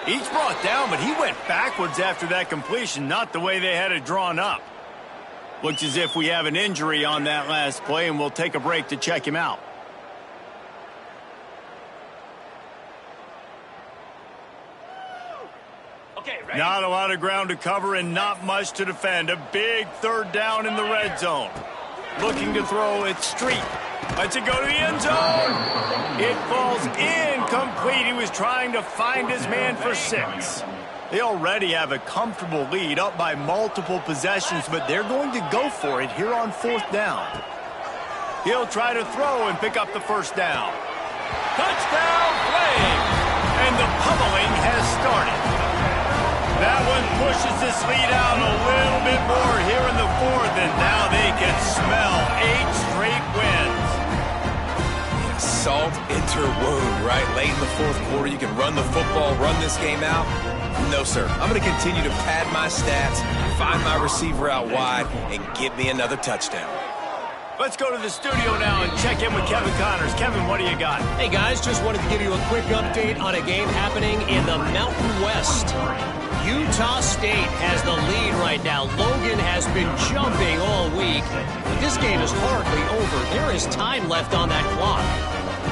Each brought down, but he went backwards after that completion, not the way they had it drawn up. Looks as if we have an injury on that last play, and we'll take a break to check him out. Okay, ready? Not a lot of ground to cover and not much to defend. A big 3rd down in the red zone. Looking to throw it street. Lets it go to the end zone. It falls incomplete. He was trying to find his man for 6. They already have a comfortable lead up by multiple possessions, but they're going to go for it here on 4th down. He'll try to throw and pick up the first down. Touchdown Flames! And the pummeling has started. That one pushes this lead out a little bit more here in the 4th, and now they can smell 8 straight wins. Salt into wound, right? Late in the 4th quarter, you can run the football, run this game out. No, sir. I'm going to continue to pad my stats, find my receiver out wide, and get me another touchdown. Let's go to the studio now and check in with Kevin Connors. Kevin, what do you got? Hey, guys, just wanted to give you a quick update on a game happening in the Mountain West. Utah State has the lead right now. Logan has been jumping all week, but this game is hardly over. There is time left on that clock.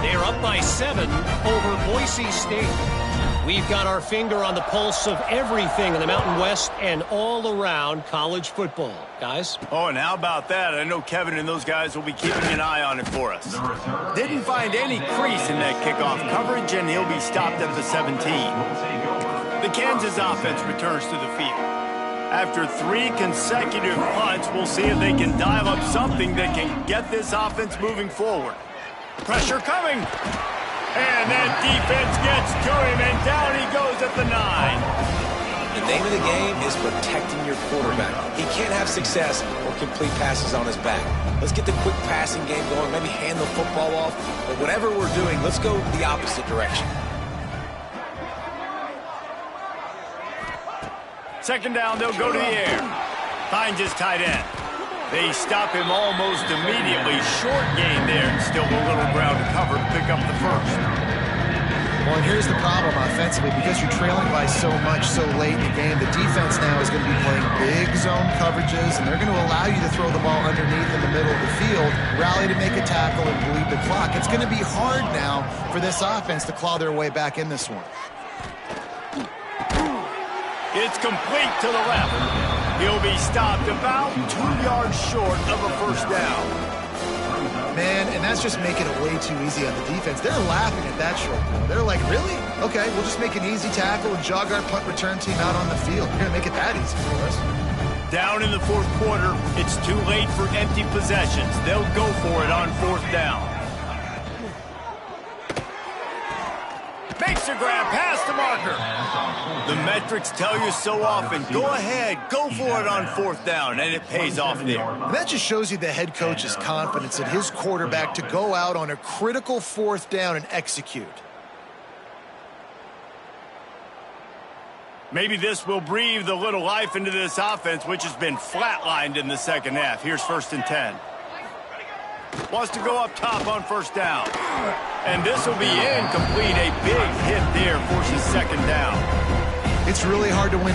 They're up by 7 over Boise State. We've got our finger on the pulse of everything in the Mountain West and all around college football. Guys? Oh, and how about that? I know Kevin and those guys will be keeping an eye on it for us. Didn't find any crease in that kickoff coverage, and he'll be stopped at the 17. The Kansas offense returns to the field. After 3 consecutive punts, we'll see if they can dial up something that can get this offense moving forward. Pressure coming. And that defense gets to him, and down he goes at the 9. The name of the game is protecting your quarterback. He can't have success or complete passes on his back. Let's get the quick passing game going, maybe hand the football off. But whatever we're doing, let's go the opposite direction. Second down, they'll go to the air. Finds his tight end. They stop him almost immediately. Short gain there, and still a little ground to cover to pick up the first. Well, and here's the problem offensively. Because you're trailing by so much so late in the game, the defense now is going to be playing big zone coverages, and they're going to allow you to throw the ball underneath in the middle of the field, rally to make a tackle, and bleed the clock. It's going to be hard now for this offense to claw their way back in this one. It's complete to the left. He'll be stopped about 2 yards short of a first down. Man, and that's just making it way too easy on the defense. They're laughing at that short throw. They're like, really? Okay, we'll just make an easy tackle and jog our punt return team out on the field. We're going to make it that easy for us. Down in the fourth quarter, it's too late for empty possessions. They'll go for it on 4th down. Makes a grab past the marker. The metrics tell you so often, go ahead, go for it on 4th down, and it pays off there. And that just shows you the head coach's confidence in his quarterback to go out on a critical 4th down and execute. Maybe this will breathe a little life into this offense, which has been flatlined in the second half. Here's 1st and 10. Wants to go up top on 1st down. And this will be incomplete. A big hit there forces 2nd down. It's really hard to win.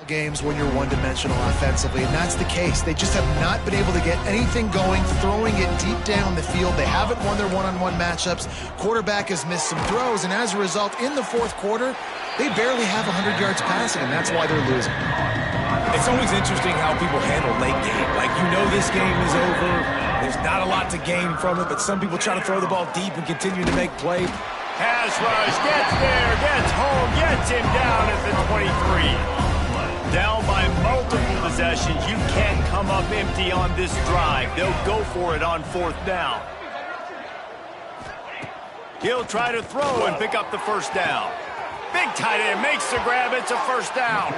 Games when you're one-dimensional offensively, and that's the case. They just have not been able to get anything going, throwing it deep down the field. They haven't won their one-on-one matchups. Quarterback has missed some throws, and as a result, in the fourth quarter, they barely have 100 yards passing, and that's why they're losing. It's always interesting how people handle late game. Like, you know this game is over. There's not a lot to gain from it, but some people try to throw the ball deep and continue to make plays. Pass rush, gets there, gets home, gets him down at the 23. Down by multiple possessions. You can't come up empty on this drive. They'll go for it on 4th down. He'll try to throw and pick up the 1st down. Big tight end makes the grab. It's a 1st down.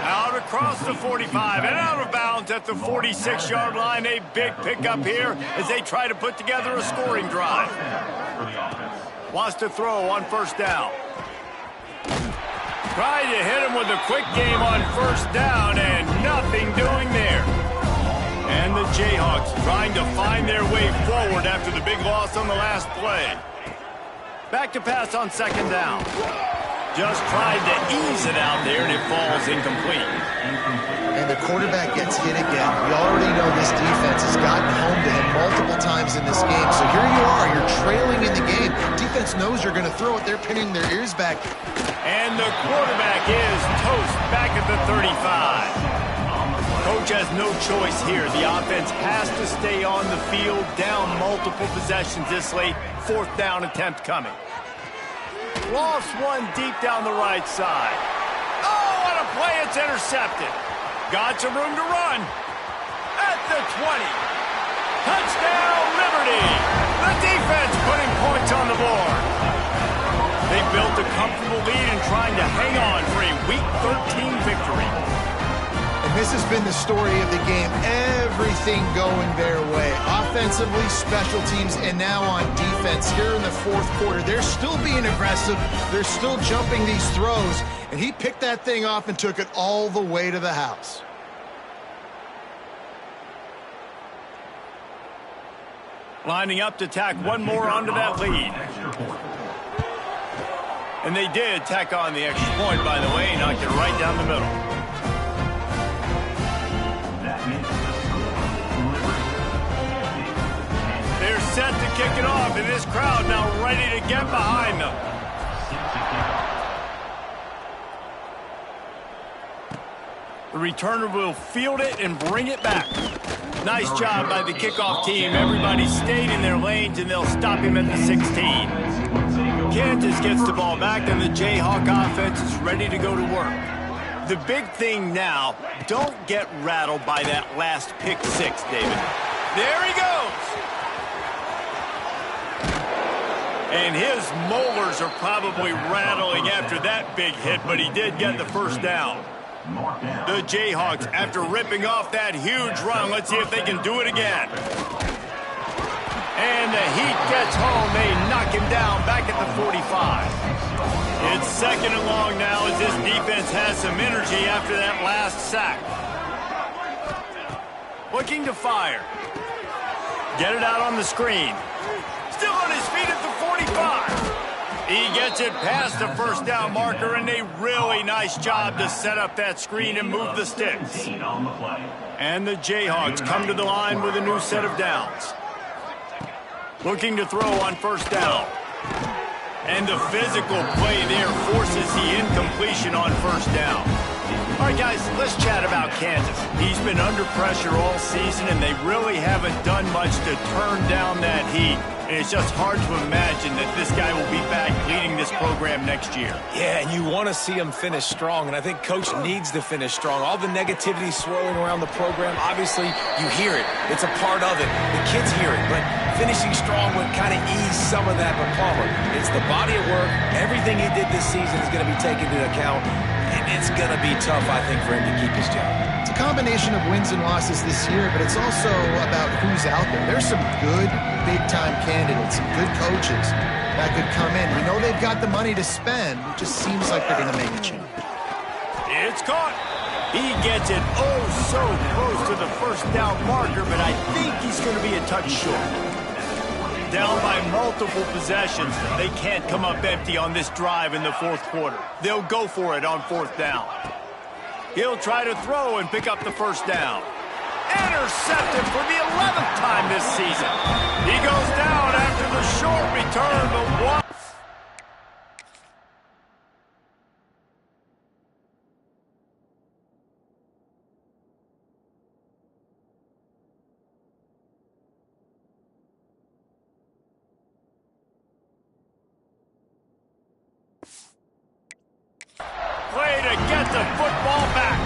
Out across the 45 and out of bounds at the 46-yard line. A big pickup here as they try to put together a scoring drive. Wants to throw on 1st down. Tried to hit him with a quick game on 1st down, and nothing doing there. And the Jayhawks trying to find their way forward after the big loss on the last play. Back to pass on 2nd down. Just tried to ease it out there, and it falls incomplete. And the quarterback gets hit again. We already know this defense has gotten home to him multiple times in this game. So here you are, you're trailing in the game. Defense knows you're going to throw it. They're pinning their ears back. And the quarterback is toast back at the 35. Coach has no choice here. The offense has to stay on the field, down multiple possessions this late. 4th down attempt coming. Lost one deep down the right side. Oh, what a play. It's intercepted. Got some room to run. At the 20. Touchdown, Liberty. The defense putting points on the board. They built a comfortable lead and trying to hang on for a Week 13 victory. And this has been the story of the game. Everything going their way. Offensively, special teams, and now on defense here in the 4th quarter. They're still being aggressive. They're still jumping these throws. And he picked that thing off and took it all the way to the house. Lining up to tack one more onto that lead. And they did tack on the extra point, by the way, knocked it right down the middle. They're set to kick it off, and this crowd now ready to get behind them. The returner will field it and bring it back. Nice job by the kickoff team. Everybody stayed in their lanes, and they'll stop him at the 16. Kansas gets the ball back, and the Jayhawk offense is ready to go to work. The big thing now, don't get rattled by that last pick 6, David. There he goes. And his molars are probably rattling after that big hit, but he did get the first down. The Jayhawks, after ripping off that huge run, let's see if they can do it again. And the Heat gets home. They knock him down back at the 45. It's 2nd and long now as this defense has some energy after that last sack. Looking to fire. Get it out on the screen. Still on his feet at the 45. He gets it past the 1st down marker, and a really nice job to set up that screen and move the sticks. And the Jayhawks come to the line with a new set of downs. Looking to throw on 1st down. And the physical play there forces the incompletion on 1st down. All right, guys, let's chat about Kansas. He's been under pressure all season, and they really haven't done much to turn down that heat. And it's just hard to imagine that this guy will be back leading this program next year. Yeah, and you want to see him finish strong, and I think Coach needs to finish strong. All the negativity swirling around the program, obviously, you hear it. It's a part of it. The kids hear it, but finishing strong would kind of ease some of that. But Palmer, it's the body of work. Everything he did this season is going to be taken into account, and it's going to be tough, I think, for him to keep his job. It's a combination of wins and losses this year, but it's also about who's out there. There's some good big-time candidates, some good coaches that could come in. We know they've got the money to spend. It just seems like they're going to make a change. It's caught. He gets it oh so close to the 1st down marker, but I think he's going to be a touch short. Down by multiple possessions. They can't come up empty on this drive in the 4th quarter. They'll go for it on 4th down. He'll try to throw and pick up the 1st down. Intercepted for the 11th time this season. He goes down after the short return, but one. Play to get the football back.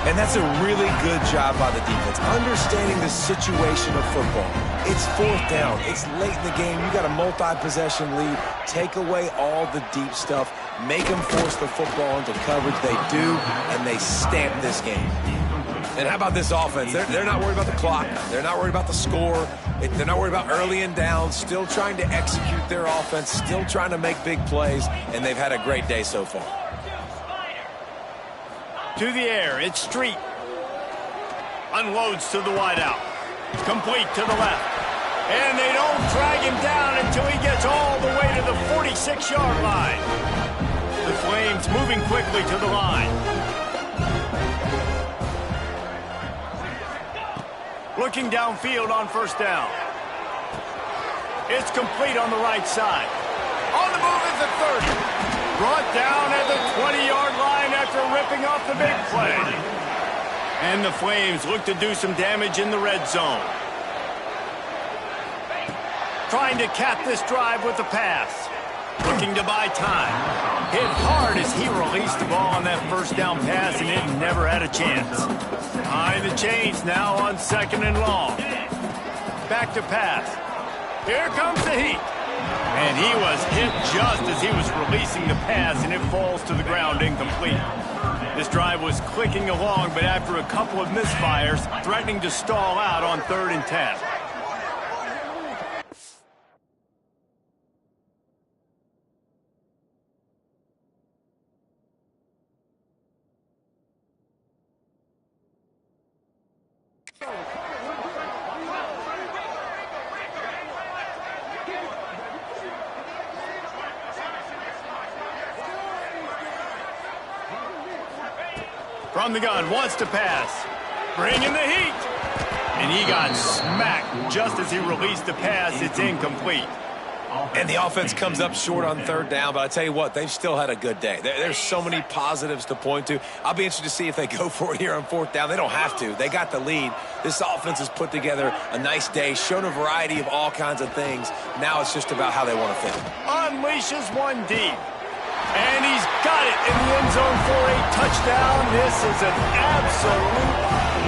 And that's a really good job by the defense, understanding the situation of football. It's 4th down. It's late in the game. You got a multi-possession lead. Take away all the deep stuff. Make them force the football into coverage. They do, and they stamp this game. And how about this offense? They're not worried about the clock. They're not worried about the score. They're not worried about early and down. Still trying to execute their offense. Still trying to make big plays. And they've had a great day so far. To the air, it's Street. Unloads to the wideout. Complete to the left. And they don't drag him down until he gets all the way to the 46-yard line. The Flames moving quickly to the line. Looking downfield on 1st down. It's complete on the right side. On the move is the 30. Brought down at the 20-yard line after ripping off the big play. And the Flames look to do some damage in the red zone. Trying to cap this drive with a pass. Looking to buy time. Hit hard as he released the ball on that first down pass, and it never had a chance. Behind the chains now on 2nd and long. Back to pass. Here comes the heat. And he was hit just as he was releasing the pass, and it falls to the ground incomplete. This drive was clicking along, but after a couple of misfires, threatening to stall out on 3rd and 10. From the gun, wants to pass. Bringing the heat. And he got smacked just as he released the pass. It's incomplete. And the offense comes up short on 3rd down, but I tell you what, they've still had a good day. There's so many positives to point to. I'll be interested to see if they go for it here on 4th down. They don't have to. They got the lead. This offense has put together a nice day, shown a variety of all kinds of things. Now it's just about how they want to finish. Unleashes one deep. And he's got it in the end zone for a touchdown. This is an absolute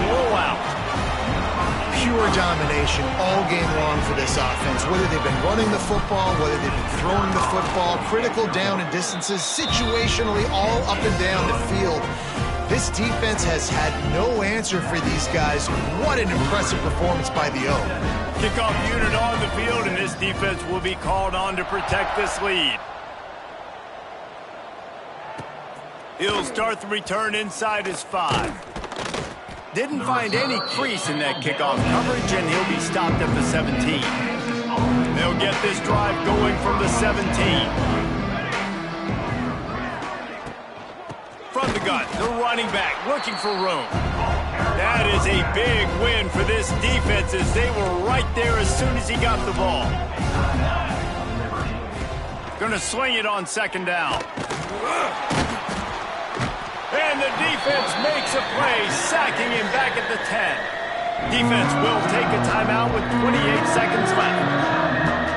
blowout. Pure domination all game long for this offense. Whether they've been running the football, whether they've been throwing the football, critical down and distances, situationally all up and down the field. This defense has had no answer for these guys. What an impressive performance by the O. Kickoff unit on the field, and this defense will be called on to protect this lead. He'll start the return inside his 5. Didn't find any crease in that kickoff coverage, and he'll be stopped at the 17. They'll get this drive going from the 17. From the gun, the running back looking for room. That is a big win for this defense as they were right there as soon as he got the ball. Gonna sling it on 2nd down. And the defense makes a play, sacking him back at the 10. Defense will take a timeout with 28 seconds left.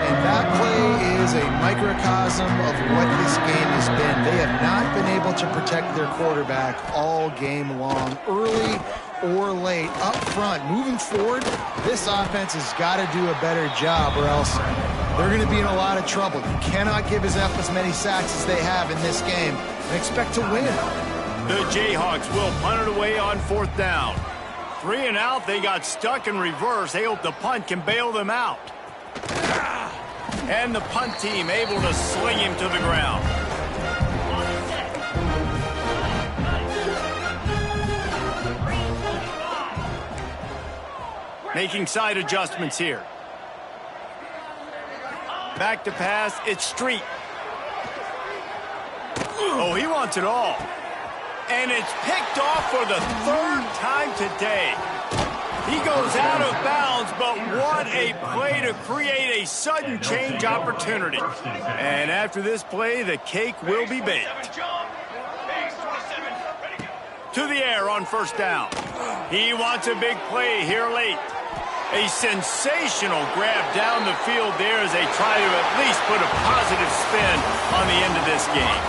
And that play is a microcosm of what this game has been. They have not been able to protect their quarterback all game long, early or late, up front. Moving forward, this offense has got to do a better job or else they're going to be in a lot of trouble. You cannot give up as many sacks as they have in this game and expect to win. The Jayhawks will punt it away on 4th down. 3 and out, they got stuck in reverse. They hope the punt can bail them out. And the punt team able to sling him to the ground. Making side adjustments here. Back to pass, it's Street. Oh, he wants it all. And it's picked off for the 3rd time today. He goes out of bounds, but what a play to create a sudden change opportunity. And after this play, the cake will be baked. To the air on 1st down. He wants a big play here late. A sensational grab down the field there as they try to at least put a positive spin on the end of this game.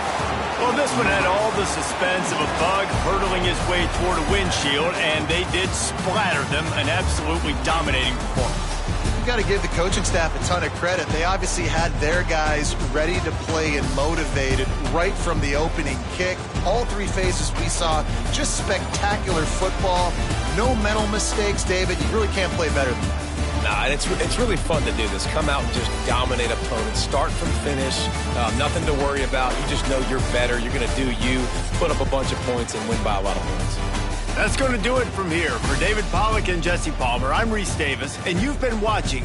Well, this one had all the suspense of a bug hurtling his way toward a windshield, and they did splatter them. An absolutely dominating performance. You've got to give the coaching staff a ton of credit. They obviously had their guys ready to play and motivated right from the opening kick. All 3 phases we saw, just spectacular football. No mental mistakes, David. You really can't play better than that. Nah, it's really fun to do this. Come out and just dominate opponents. Start from finish. Nothing to worry about. You just know you're better. You're going to do you, put up a bunch of points, and win by a lot of points. That's going to do it from here. For David Pollack and Jesse Palmer, I'm Reese Davis, and you've been watching